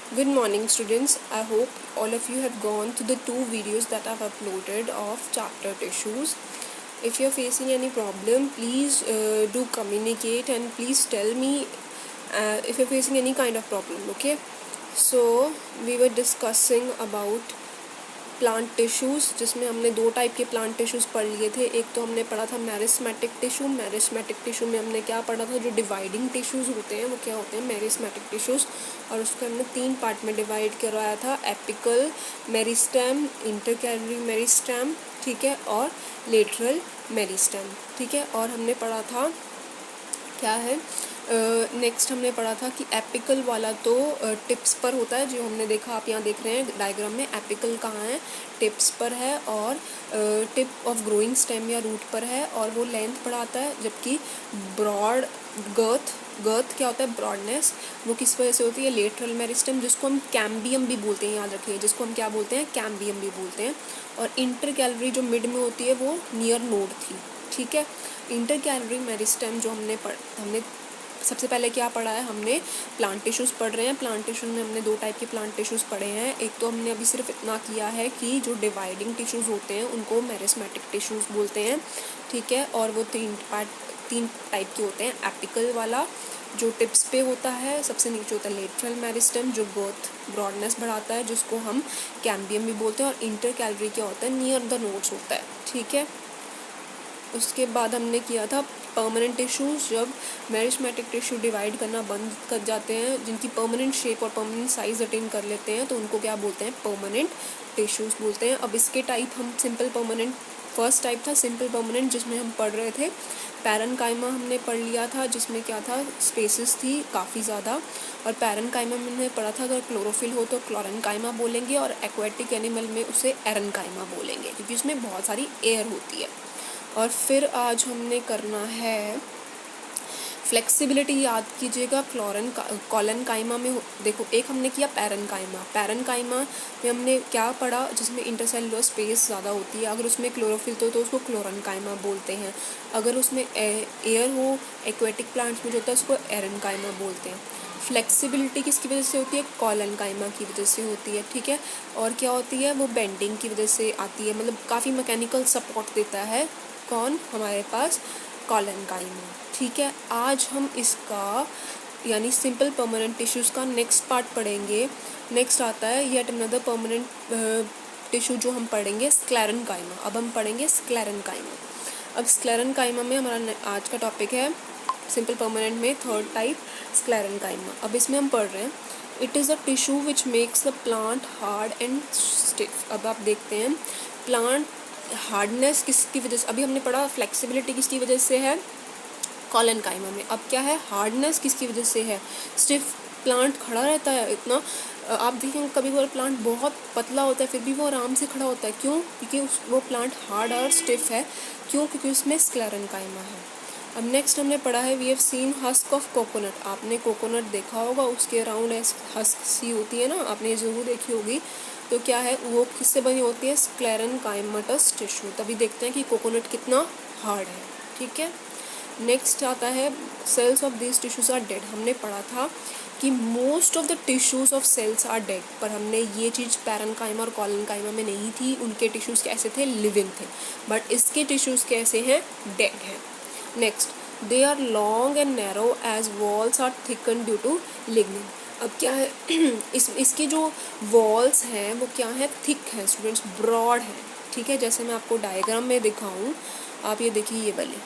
Good morning, students. I hope all of you have gone to the 2 videos that I've uploaded of chapter tissues. If you're facing any problem, please do communicate and please tell me if you're facing any kind of problem, okay? So, we were discussing about plant tissues, जिसमें हमने 2 type के plant tissues पढ़ लिए थे. एक तो हमने पढ़ा था मेरिस्मेटिक टिश्यू. मेरिस्मेटिक टिश्यू में हमने क्या पढ़ा था, जो डिवाइडिंग टिश्यूज़ होते हैं वो क्या होते हैं, मेरिस्मेटिक टिश्यूज़. और उसको हमने 3 पार्ट में डिवाइड करवाया था, एपिकल मेरिस्टेम, इंटरकैलरी मेरिस्टेम, ठीक है, और लेटरल मेरिस्टेम, ठीक है. और हमने पढ़ा था क्या है, नेक्स्ट हमने पढ़ा था कि एपिकल वाला तो टिप्स पर होता है, जो हमने देखा, आप यहाँ देख रहे हैं डायग्राम में, एपिकल कहाँ है, टिप्स पर है, और टिप ऑफ ग्रोइंग स्टेम या रूट पर है, और वो लेंथ बढ़ाता है. जबकि ब्रॉड गर्थ क्या होता है, ब्रॉडनेस, वो किस वजह से होती है, लेटरल मेरिस्टेम, जिसको हम कैम्बियम भी बोलते हैं, याद रखिए, जिसको हम क्या बोलते हैं, कैम्बियम भी बोलते हैं. और इंटर कैलरी जो मिड में होती है वो नियर नोड थी, ठीक है. इंटर कैलरी मेरिस्टेम जो हमने सबसे पहले क्या पढ़ा है, हमने प्लांट टिश्यूज़ पढ़ रहे हैं. प्लांट टिश्यूज़ में हमने 2 टाइप के प्लांट टिश्यूज़ पढ़े हैं. एक तो हमने अभी सिर्फ इतना किया है कि जो डिवाइडिंग टिश्यूज़ होते हैं उनको मेरिस्मेटिक टिश्यूज़ बोलते हैं, ठीक है. और वो 3 टाइप के होते हैं. एपिकल वाला जो टिप्स पे होता है, सबसे नीचे होता है लेटरल मेरिस्टेम, जो गर्थ ब्रॉडनेस बढ़ाता है, जिसको हम कैम्बियम भी बोलते हैं. और इंटर कैलरी क्या होता है, नियर द नोड्स होता है, ठीक है. उसके बाद हमने किया था परमानेंट टिश्यूज़. जब मेरिस्मेटिक टिश्यू डिवाइड करना बंद कर जाते हैं, जिनकी परमानेंट शेप और परमानेंट साइज अटेन कर लेते हैं, तो उनको क्या बोलते हैं, परमानेंट टिश्यूज़ बोलते हैं. अब इसके टाइप हम सिंपल परमानेंट, फर्स्ट टाइप था सिंपल परमानेंट, जिसमें हम पढ़ रहे थे पैरेन्काइमा हमने पढ़ लिया था, जिसमें क्या था, स्पेसिस थी काफ़ी ज़्यादा. और पैरेन्काइमा में हमने पढ़ा था अगर क्लोरोफिल हो तो क्लोरेन्काइमा बोलेंगे, और एक्वेटिक एनिमल में उसे एरेन्काइमा बोलेंगे, क्योंकि उसमें बहुत सारी एयर होती है. और फिर आज हमने करना है फ्लेक्सिबिलिटी. याद कीजिएगा, कॉलेनकाइमा में देखो, एक हमने किया पैरेन्काइमा में हमने क्या पढ़ा, जिसमें इंटरसेलुलर स्पेस ज़्यादा होती है. अगर उसमें क्लोरोफिल तो उसको क्लोरेन्काइमा बोलते हैं. अगर उसमें एयर हो, एक्वेटिक प्लांट्स में जो होता है, उसको एरेन्काइमा बोलते हैं. फ्लेक्सिबिलिटी किसकी वजह से होती है, कॉलेनकाइमा की वजह से होती है, ठीक है. और क्या होती है, वो बेंडिंग की वजह से आती है, मतलब काफ़ी मैकेनिकल सपोर्ट देता है. कौन, हमारे पास कॉलेनकाइमा, ठीक है. आज हम इसका यानी सिंपल परमानेंट टिश्यूज़ का नेक्स्ट पार्ट पढ़ेंगे. नेक्स्ट आता है येट अनदर परमानेंट टिश्यू जो हम पढ़ेंगे, स्क्लेरेन्काइमा. अब हम पढ़ेंगे स्क्लेरेन्काइमा. अब स्क्लेरेन्काइमा में हमारा आज का टॉपिक है सिंपल परमानेंट में थर्ड टाइप, स्क्लेरेन्काइमा. अब इसमें हम पढ़ रहे हैं, it is a tissue which makes the plant hard and stiff. अब आप देखते हैं प्लांट हार्डनेस किसकी वजह से, अभी हमने पढ़ा फ्लेक्सिबिलिटी किसकी वजह से है, कॉलेनकाइमा में. अब क्या है, हार्डनेस किसकी वजह से है, स्टिफ. प्लांट खड़ा रहता है इतना, आप देखेंगे कभी कभी प्लांट बहुत पतला होता है फिर भी वो आराम से खड़ा होता है. क्यों, क्योंकि वो प्लांट हार्ड और स्टिफ है. क्यों, क्योंकि उसमें स्क्लेरेन्काइमा है. अब नेक्स्ट हमने पढ़ा है, we have seen husk of coconut. आपने कोकोनट देखा होगा, उसके अराउंड हस्क सी होती है ना, आपने ज़रूर देखी होगी. तो क्या है, वो किससे बनी होती है, स्क्लेरेन्काइमटस टिश्यू. तभी देखते हैं कि कोकोनट कितना हार्ड है, ठीक है. नेक्स्ट आता है, cells of this tissues are dead. हमने पढ़ा था कि most of the tissues of cells are dead, पर हमने ये चीज़ पैरेन्काइमा और कॉलेनकाइमा में नहीं थी. उनके टिश्यूज़ कैसे थे, लिविंग थे, बट इसके टिश्यूज़ कैसे हैं, डेड हैं. Next, they are long and narrow as walls are thicken due to lignin. अब क्या है, इसकी जो वॉल्स हैं वो क्या है, थिक है स्टूडेंट्स, ब्रॉड है, ठीक है. जैसे मैं आपको डायग्राम में दिखाऊं, आप ये देखिए, ये वाले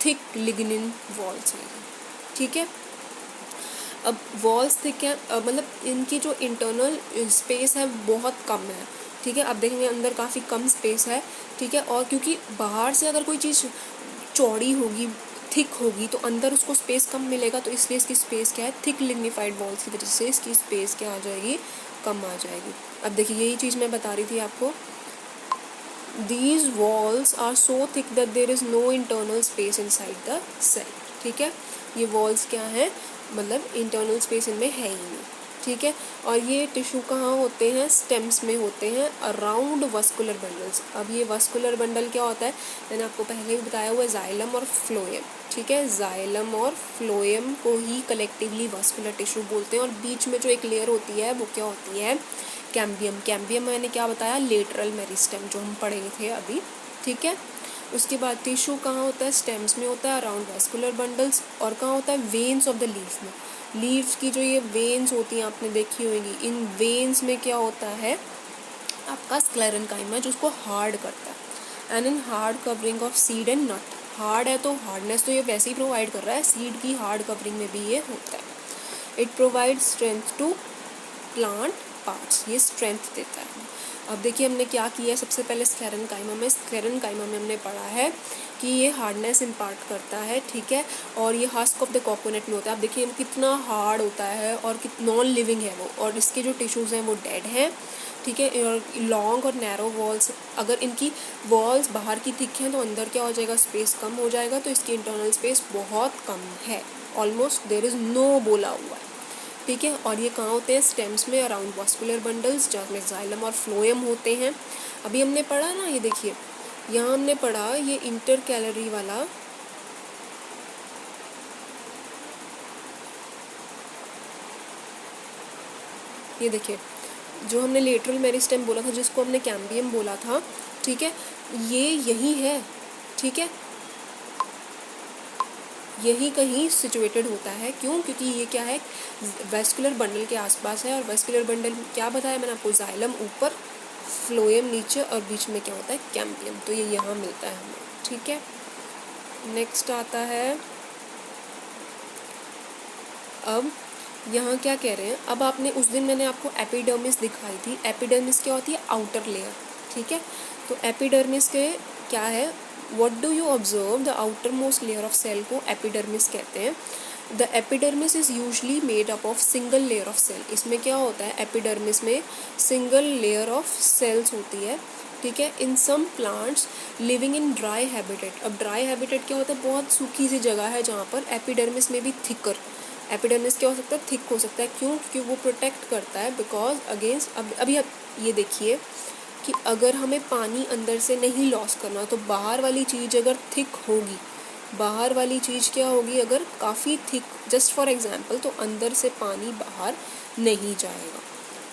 थिक लिग्निन वॉल्स हैं, ठीक है. अब वॉल्स थिक है, मतलब इनकी जो इंटरनल स्पेस है बहुत कम है, ठीक है. आप देखेंगे अंदर काफ़ी कम स्पेस है, ठीक है. और क्योंकि बाहर से अगर कोई चीज़ चौड़ी होगी, थिक होगी, तो अंदर उसको स्पेस कम मिलेगा, तो इसलिए इसकी स्पेस क्या है, थिक लिग्निफाइड वॉल्स की वजह से इसकी स्पेस क्या आ जाएगी, कम आ जाएगी. अब देखिए, यही चीज़ मैं बता रही थी आपको, these walls are so thick that there is no internal space inside the cell, ठीक है. ये वॉल्स क्या है, मतलब इंटरनल स्पेस इनमें है ही नहीं, ठीक है। और ये टिश्यू कहाँ होते हैं, स्टेम्स में होते हैं अराउंड वस्कुलर बंडल्स। अब ये वस्कुलर बंडल क्या होता है, मैंने आपको पहले भी बताया हुआ है, जाइलम और फ्लोएम। ठीक है, जाइलम और फ्लोएम को ही कलेक्टिवली वस्कुलर टिश्यू बोलते हैं। और बीच में जो एक लेयर होती है वो क्या होती है, कैम्बियम। कैम्बियम मैंने क्या बताया, लेटरल मेरिस्टेम, जो हम पढ़े थे अभी। ठीक है, उसके बाद टिश्यू कहाँ होता है, स्टेम्स में होता है अराउंड वस्कुलर बंडल्स। और कहाँ होता है, वेन्स ऑफ द लीफ में। लीव्स की जो ये वेन्स होती हैं आपने देखी होगी, इन वेन्स में क्या होता है आपका स्क्लेरेन्काइमा, जो उसको हार्ड करता है। And in hard covering of seed and nut, hard है तो हार्डनेस तो ये वैसे ही प्रोवाइड कर रहा है, सीड की हार्ड कवरिंग में भी ये होता है। It provide strength to plant parts, ये स्ट्रेंथ देता है। अब देखिए हमने क्या किया है, सबसे पहले स्क्लेरेन्काइमा में हमने पढ़ा है कि ये हार्डनेस इम्पार्ट करता है। ठीक है, और ये हस्क ऑफ द कोकोनट में होता है। आप देखिए कितना हार्ड होता है और नॉन लिविंग है वो, और इसके जो टिश्यूज़ हैं वो डेड हैं। ठीक है, और लॉन्ग और नैरो वॉल्स, अगर इनकी वॉल्स बाहर की थिक हैं तो अंदर क्या हो जाएगा, स्पेस कम हो जाएगा। तो इसकी इंटरनल स्पेस बहुत कम है, ऑलमोस्ट देयर इज़ नो बोला हुआ है। ठीक है, और ये कहाँ होते हैं, स्टेम्स में अराउंड वस्कुलर बंडल्स, जिसमें जाइलम और फ्लोएम होते हैं। अभी हमने पढ़ा ना, ये देखिए यहाँ हमने पढ़ा ये इंटर कैलरी वाला, ये देखिए जो हमने लेटरल मेरिस्टेम बोला था, जिसको हमने कैम्बियम बोला था। ठीक है, ये यही है। ठीक है, यही कहीं सिचुएटेड होता है। क्यों, क्योंकि ये क्या है, वेस्कुलर बंडल के आसपास है। और वेस्कुलर बंडल क्या बताया मैंने आपको, जाइलम ऊपर, फ्लोएम नीचे, और बीच में क्या होता है, कैम्बियम। तो ये यहाँ मिलता है हमें। ठीक है, नेक्स्ट आता है, अब यहाँ क्या कह रहे हैं, अब आपने उस दिन मैंने आपको एपिडर्मिस दिखाई थी। एपिडर्मिस क्या होती है, आउटर लेयर। ठीक है, तो एपिडर्मिस के क्या है, what do you observe, the outermost layer of cell को एपिडर्मिस कहते हैं। The epidermis is usually made up of single layer of cell. इसमें क्या होता है, एपिडर्मिस में सिंगल लेयर ऑफ सेल्स होती है। ठीक है, in some plants living in dry habitat. अब ड्राई हैबिटेट क्या होता है, बहुत सूखी सी जगह है जहाँ पर एपिडर्मिस में भी थिकर, एपिडर्मिस क्या हो सकता है, थिक हो सकता है। क्यों, क्योंकि वो प्रोटेक्ट करता है बिकॉज अगेंस्ट, अभी ये देखिए कि अगर हमें पानी अंदर से नहीं लॉस करना, तो बाहर वाली चीज़ अगर थिक होगी, बाहर वाली चीज़ क्या होगी, अगर काफ़ी थिक, जस्ट फॉर एग्जांपल, तो अंदर से पानी बाहर नहीं जाएगा।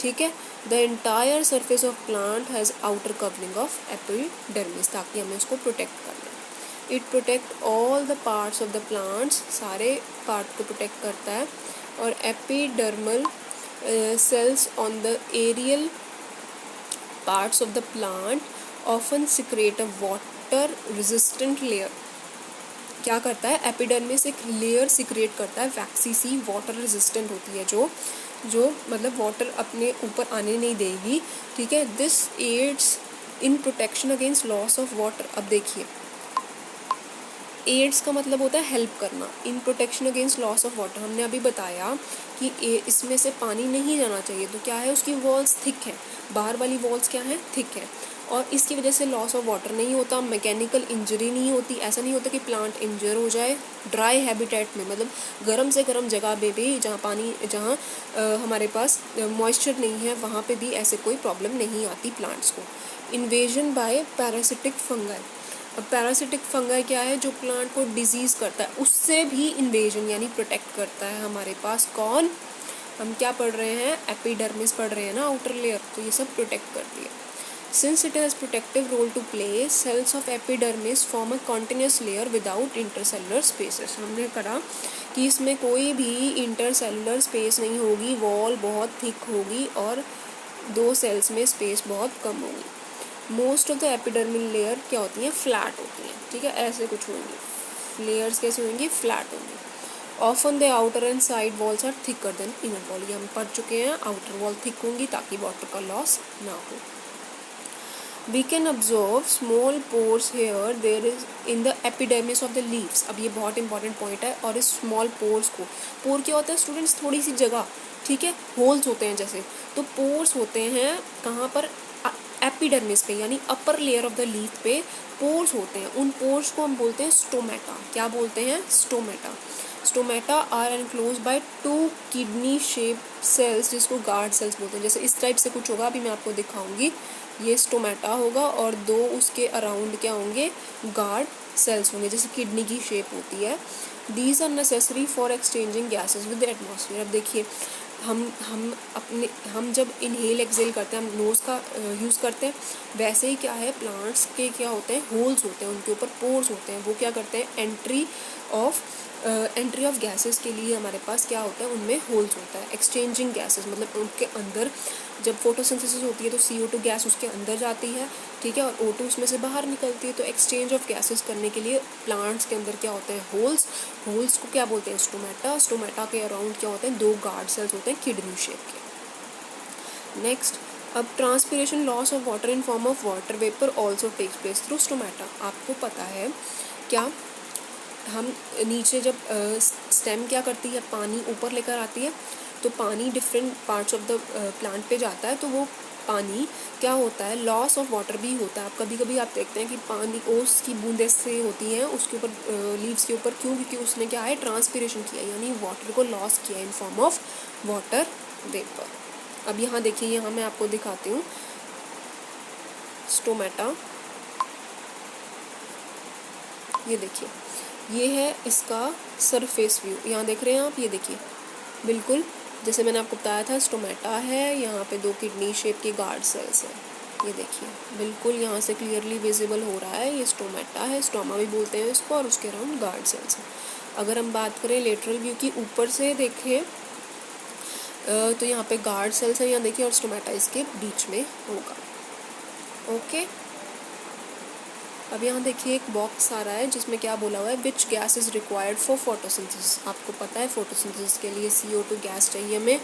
ठीक है, the entire surface of plant has outer covering of epidermis, ताकि हमें उसको प्रोटेक्ट करना है। It protect all the parts of the plants, सारे पार्ट को प्रोटेक्ट करता है। और epidermal cells on the aerial parts of the plant often secrete a water resistant layer. क्या करता है, एपिडर्मिस एक लेयर सिक्रेट करता है, वैक्सी सी, वाटर रेजिस्टेंट होती है, जो मतलब वाटर अपने ऊपर आने नहीं देगी। ठीक है, this aids in protection against loss of water. अब देखिए, एड्स का मतलब होता है हेल्प करना, in protection against loss of water. हमने अभी बताया कि इसमें से पानी नहीं जाना चाहिए, तो क्या है, उसकी वॉल्स थिक है, बाहर वाली वॉल्स क्या है, थिक है, और इसकी वजह से लॉस ऑफ वाटर नहीं होता, मैकेनिकल इंजरी नहीं होती। ऐसा नहीं होता कि प्लांट इंजर हो जाए ड्राई हैबिटेट में, मतलब गर्म से गर्म जगह पे भी, जहाँ हमारे पास मॉइस्चर नहीं है, वहाँ पे भी ऐसे कोई प्रॉब्लम नहीं आती प्लांट्स को। Invasion by parasitic fungi. अब पैरासिटिक फंगाई क्या है, जो प्लांट को डिजीज़ करता है, उससे भी इन्वेजन यानी प्रोटेक्ट करता है हमारे पास। कौन, हम क्या पढ़ रहे हैं, एपिडर्मिस पढ़ रहे हैं ना, आउटर लेयर, तो ये सब प्रोटेक्ट करती है। Since it has protective role to play, cells of epidermis form a continuous layer without intercellular spaces. हमने पढ़ा कि इसमें कोई भी इंटरसेलुलर स्पेस नहीं होगी, वॉल बहुत थिक होगी और दो सेल्स में स्पेस बहुत कम होगी। मोस्ट ऑफ द एपिडर्मिल लेयर क्या होती हैं, फ्लैट होती हैं। ठीक है, ऐसे कुछ होंगी, लेयर्स कैसे होंगी, फ्लैट होंगी। Often the outer and side walls are thicker than inner wall. ये हम पढ़ चुके हैं, आउटर वॉल थिक होंगी ताकि वाटर का लॉस ना हो। We can observe small pores here there is in the epidermis of the leaves। अब ये बहुत इंपॉर्टेंट पॉइंट है। और इस स्मॉल पोर्स को, पोर क्या होता है स्टूडेंट्स, थोड़ी सी जगह, ठीक है, होल्स होते हैं जैसे, तो पोर्स होते हैं कहाँ पर, एपिडर्मिस पे, यानी upper layer of the leaf पे पोर्स होते हैं। उन पोर्स को हम बोलते हैं स्टोमेटा। क्या बोलते हैं, stomata. Stomata are enclose by 2 kidney shape cells जिसको गार्ड सेल्स बोलते हैं। जैसे इस टाइप से कुछ होगा, अभी मैं आपको दिखाऊंगी। ये स्टोमेटा होगा और 2 उसके अराउंड क्या होंगे, गार्ड सेल्स होंगे, जैसे किडनी की शेप होती है। These are necessary for exchanging gases with the atmosphere. अब देखिए हम जब इनहेल एक्सेल करते हैं, हम नोज़ का यूज़ करते हैं, वैसे ही क्या है प्लांट्स के क्या होते हैं, होल्स होते हैं, उनके ऊपर पोर्स होते हैं। वो क्या करते हैं, एंट्री ऑफ गैसेस के लिए हमारे पास क्या होता है, उनमें होल्स होता है। एक्सचेंजिंग गैसेस मतलब उनके अंदर जब फोटोसिंथेसिस होती है तो CO2 गैस उसके अंदर जाती है, ठीक है, और O2 उसमें से बाहर निकलती है। तो एक्सचेंज ऑफ गैसेस करने के लिए प्लांट्स के अंदर क्या होते हैं, होल्स को क्या बोलते हैं, स्टोमेटा के अराउंड क्या होते हैं, 2 गार्ड सेल्स होते हैं किडनी शेप के। नेक्स्ट, अब transpiration loss of water in form of water vapour also takes place through stomata. आपको पता है क्या, हम नीचे जब स्टेम क्या करती है, पानी ऊपर लेकर आती है, तो पानी different parts of the plant पे जाता है, तो वो पानी क्या होता है, लॉस ऑफ वाटर भी होता है। आप कभी आप देखते हैं कि पानी ओस की बूंदें से होती हैं उसके ऊपर, लीव्स के ऊपर, क्यों, क्योंकि उसने क्या है, ट्रांसपिरेशन किया, यानी वाटर को लॉस किया इन फॉर्म ऑफ वाटर वेपर। अब यहाँ देखिए, यहाँ मैं आपको दिखाती हूँ स्टोमेटा। ये देखिए, ये है इसका सरफेस व्यू, यहाँ देख रहे हैं आप, ये देखिए बिल्कुल जैसे मैंने आपको बताया था, स्टोमेटा है, यहाँ पे 2 किडनी शेप के गार्ड सेल्स हैं। ये देखिए बिल्कुल यहाँ से क्लियरली विजिबल हो रहा है, ये स्टोमेटा है, स्टोमा भी बोलते हैं इसको, और उसके अराउंड गार्ड सेल्स हैं। अगर हम बात करें लेटरल व्यू की, ऊपर से देखें तो यहाँ पे गार्ड सेल्स हैं, यहाँ देखिए, और स्टोमेटा इसके बीच में होगा। ओके, अब यहाँ देखिए एक बॉक्स आ रहा है जिसमें क्या बोला हुआ है, which gas is required for photosynthesis. आपको पता है फोटोसिंथेसिस के लिए CO2 गैस चाहिए हमें।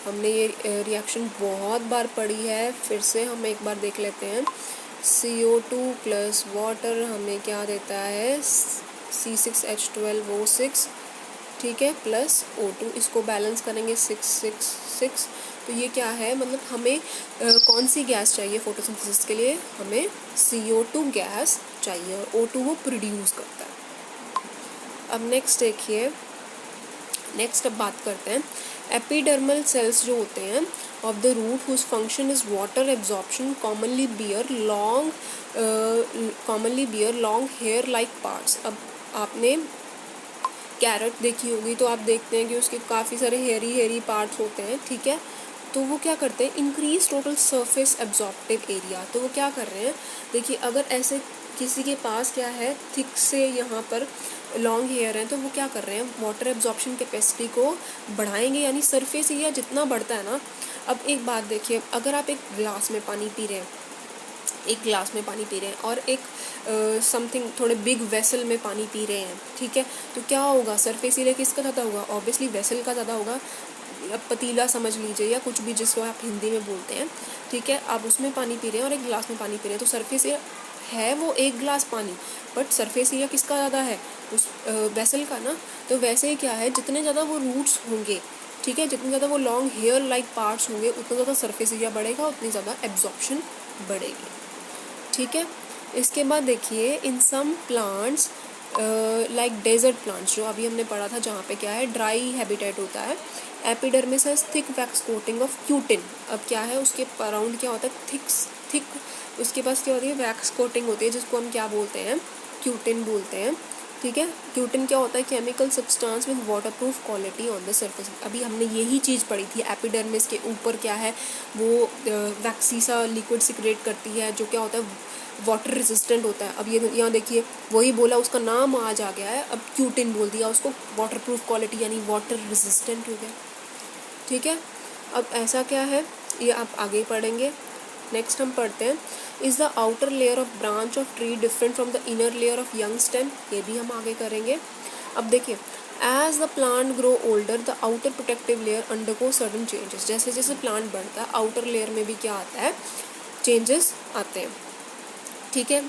हमने ये रिएक्शन बहुत बार पढ़ी है, फिर से हम एक बार देख लेते हैं। CO2 प्लस वाटर हमें क्या देता है, C6H12O6, ठीक है, प्लस O2, इसको बैलेंस करेंगे 6 तो ये क्या है, मतलब हमें कौन सी गैस चाहिए फोटोसिंथेसिस के लिए, हमें CO2 गैस चाहिए, और O2 वो प्रोड्यूस करता है। अब नेक्स्ट देखिए, अब बात करते हैं एपिडर्मल सेल्स जो होते हैं of the root whose function is water absorption, commonly bear long hair like parts. अब आपने कैरेट देखी होगी, तो आप देखते हैं कि उसके काफ़ी सारे हेयरी पार्ट्स होते हैं, ठीक है। तो वो क्या करते हैं, increase total surface absorptive area. तो वो क्या कर रहे हैं, देखिए अगर ऐसे किसी के पास क्या है, थिक से यहाँ पर लॉन्ग हेयर है, तो वो क्या कर रहे हैं, वाटर एब्जॉर्प्शन कैपेसिटी को बढ़ाएंगे, यानी सरफेस एरिया जितना बढ़ता है ना। अब एक बात देखिए, अगर आप एक ग्लास में पानी पी रहे हैं, और एक समथिंग थोड़े बिग वेसल में पानी पी रहे हैं, ठीक है, तो क्या होगा, सरफेस एरिया किसका ज़्यादा होगा, ऑब्वियसली वेसल का ज़्यादा होगा। अब पतीला समझ लीजिए, या कुछ भी जिसको आप हिंदी में बोलते हैं, ठीक है, आप उसमें पानी पी रहे हैं और एक गिलास में पानी पी रहे हैं, तो सरफेस एरिया है वो एक गिलास पानी, बट सरफेस एरिया किसका ज़्यादा है, उस वेसल का ना। तो वैसे ही क्या है, जितने ज़्यादा वो रूट्स होंगे, ठीक है, जितने ज़्यादा वो लॉन्ग हेयर लाइक पार्ट्स होंगे, उतना ज़्यादा सरफेस एरिया बढ़ेगा, उतनी ज़्यादा एब्जॉर्प्शन बढ़ेगी, ठीक है। इसके बाद देखिए, in some plants like desert plants, जो अभी हमने पढ़ा था, जहाँ पे क्या है, ड्राई हैबिटेट होता है, epidermis has thick wax coating of cutin. अब क्या है, उसके अराउंड क्या होता है, थिक उसके पास क्या होती है, वैक्स कोटिंग होती है, जिसको हम क्या बोलते हैं, क्यूटिन बोलते हैं, ठीक है। क्यूटिन क्या होता है, chemical substance with waterproof quality on the surface. अभी हमने यही चीज़ पढ़ी थी, एपिडर्मिस के ऊपर क्या है, वो वैक्सी सा लिक्विड सिक्रेट करती है, जो क्या होता है, वाटर रेजिस्टेंट होता है। अब ये यहाँ देखिए, वही बोला, उसका नाम आज आ गया है, अब क्यूटिन बोल दिया उसको, वाटरप्रूफ क्वालिटी यानी वाटर रेजिस्टेंट हो गया, ठीक है। अब ऐसा क्या है, ये आप आगे पढ़ेंगे। नेक्स्ट हम पढ़ते हैं, is the outer layer of branch of tree different from the inner layer of young stem, ये भी हम आगे करेंगे। अब देखिए, as the plant grow older the outer protective layer undergo sudden changes. जैसे जैसे प्लांट बढ़ता है, आउटर लेयर में भी क्या आता है, चेंजेस आते हैं, ठीक है।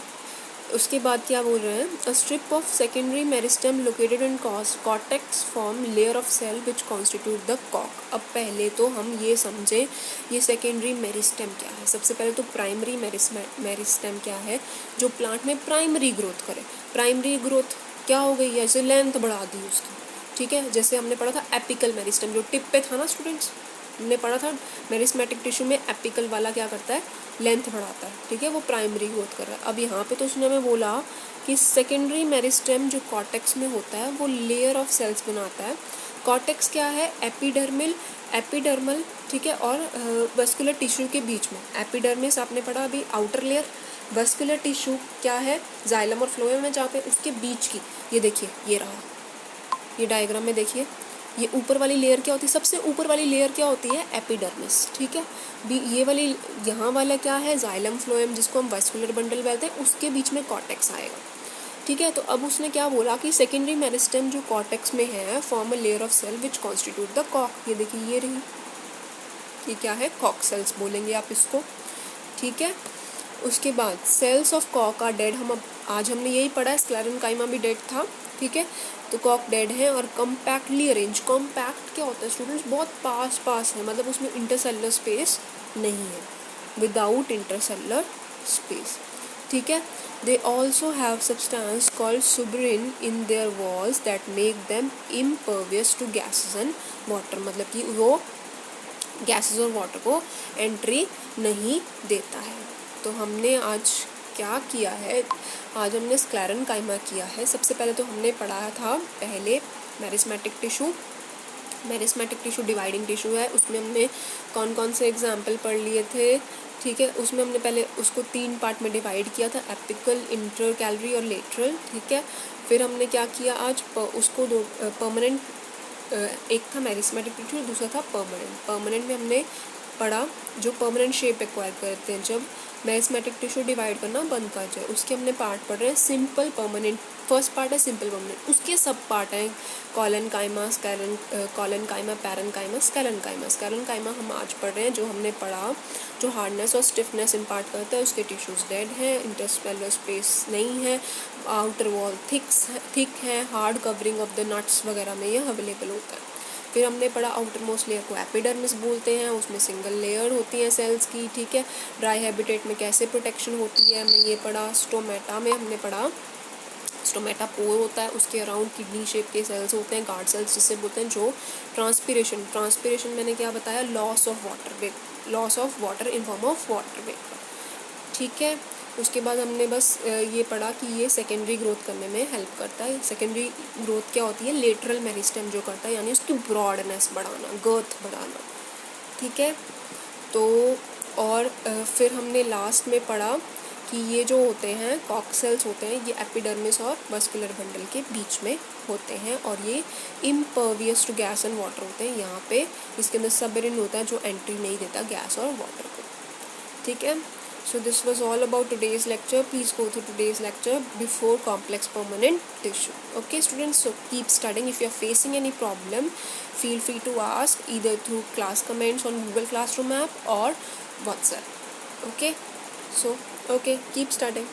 उसके बाद क्या बोल रहे हैं, a strip of secondary meristem located in cortex form layer of cell which constitute the कॉक। अब पहले तो हम ये समझें, ये सेकेंडरी मेरिस्टेम क्या है। सबसे पहले तो प्राइमरी मेरिस्टेम क्या है, जो प्लांट में प्राइमरी ग्रोथ करे। प्राइमरी ग्रोथ क्या हो गई, ऐसे लेंथ बढ़ा दी उसकी, ठीक है। जैसे हमने पढ़ा था एपिकल मेरिस्टम, जो टिप पे था ना स्टूडेंट्स, हमने पढ़ा था मेरिस्मेटिक टिश्यू में एपिकल वाला क्या करता है, लेंथ बढ़ाता है, ठीक है, वो प्राइमरी ग्रोथ कर रहा है। अब यहाँ पे तो उसने हमें बोला कि सेकेंडरी मेरिस्टेम जो कॉर्टेक्स में होता है वो लेयर ऑफ सेल्स बनाता है। कॉर्टेक्स क्या है, एपिडर्मल, ठीक है, और वस्कुलर टिश्यू के बीच में। एपिडर्मिस आपने पढ़ा अभी, आउटर लेयर। वस्कुलर टिश्यू क्या है, जाइलम और फ्लोएम है, जहाँ पे उसके बीच की, ये देखिए, ये रहा, ये डायग्राम में देखिए, ये ऊपर वाली लेयर क्या होती है, सबसे ऊपर वाली लेयर क्या होती है, एपिडर्मिस, ठीक है। ये वाली, यहाँ वाला क्या है, जाइलम फ्लोएम, जिसको हम वस्कुलर बंडल कहते हैं, उसके बीच में कॉर्टेक्स आएगा, ठीक है। तो अब उसने क्या बोला कि सेकेंडरी मेरिस्टेम जो कॉर्टेक्स में है form a layer of cell which constitute the कॉक। ये देखिए, ये रही, ये क्या है, कॉक सेल्स बोलेंगे आप इसको, ठीक है। उसके बाद सेल्स ऑफ कॉक आर डेड, हम अब आज हमने यही पढ़ा है, स्क्लेरेन्काइमा भी डेड था, ठीक है। तो कॉक डेड है और कम्पैक्टली अरेंज। कॉम्पैक्ट क्या होता है स्टूडेंट्स, बहुत पास है, मतलब उसमें इंटरसेलुलर स्पेस नहीं है, विदाउट इंटरसेलुलर स्पेस, ठीक है। They also have substance called suberin in their walls that make them impervious to gases and water, मतलब कि वो गैसेस और वाटर को एंट्री नहीं देता है। तो हमने आज क्या किया है, आज हमने स्क्लेरेन्काइमा किया है। सबसे पहले तो हमने पढ़ा था पहले meristematic tissue. Meristematic tissue dividing tissue है, उसमें हमने कौन कौन से एग्जाम्पल पढ़ लिए थे, ठीक है। उसमें हमने पहले उसको 3 पार्ट में डिवाइड किया था, एपिकल, इंटरकैलरी और लेटरल, ठीक है। फिर हमने क्या किया आज, उसको दो परमानेंट, एक था मेरिस्मेटिक टिश्यू, दूसरा था परमानेंट। परमानेंट में हमने पढ़ा जो परमानेंट शेप एक्वायर करते हैं जब मेरिस्मेटिक टिश्यू डिवाइड करना बंद कर जाए, उसके हमने पार्ट पढ़ रहे हैं। सिंपल परमानेंट फर्स्ट पार्ट है, सिंपल परमानेंट, उसके सब पार्ट हैं, collenchyma, collenchyma, parenchyma, sclerenchyma. Sclerenchyma हम आज पढ़ रहे हैं, जो हमने पढ़ा जो हार्डनेस और स्टिफनेस इम्पार्ट करता है, उसके टिश्यूज डेड हैं, इंटरसेलुलर स्पेस नहीं है, आउटर वॉल थिक है, hard covering of the nuts वगैरह में यह अवेलेबल होता है। फिर हमने पढ़ा आउटर मोस्ट लेयर को एपिडर्मिस बोलते हैं, उसमें सिंगल लेयर होती है सेल्स की, ठीक है। ड्राई हैबिटेट में कैसे प्रोटेक्शन होती है हमने ये पढ़ा। स्टोमेटा में हमने पढ़ा, स्टोमेटा पोर होता है, उसके अराउंड किडनी शेप के सेल्स होते हैं, गार्ड सेल्स जिससे बोलते हैं, जो ट्रांसपीरेशन मैंने क्या बताया, loss of water in form of water vapour, ठीक है। उसके बाद हमने बस ये पढ़ा कि ये सेकेंडरी ग्रोथ करने में हेल्प करता है। सेकेंडरी ग्रोथ क्या होती है, लेटरल मेरिस्टेम जो करता है, यानी उसकी ब्रॉडनेस बढ़ाना, गर्थ बढ़ाना, ठीक है। तो और फिर हमने लास्ट में पढ़ा कि ये जो होते हैं कॉक सेल्स होते हैं, ये एपिडर्मिस और वस्कुलर बंडल के बीच में होते हैं और ये impervious to gas and water होते हैं। यहाँ पे इसके अंदर सबरिन होता है जो एंट्री नहीं देता गैस और वाटर को, ठीक है। So this was all about today's lecture. Please go through today's lecture before complex permanent tissue. Okay students, so keep studying. If you are facing any problem, feel free to ask either through class comments on Google Classroom app or WhatsApp. Okay, so okay, keep studying.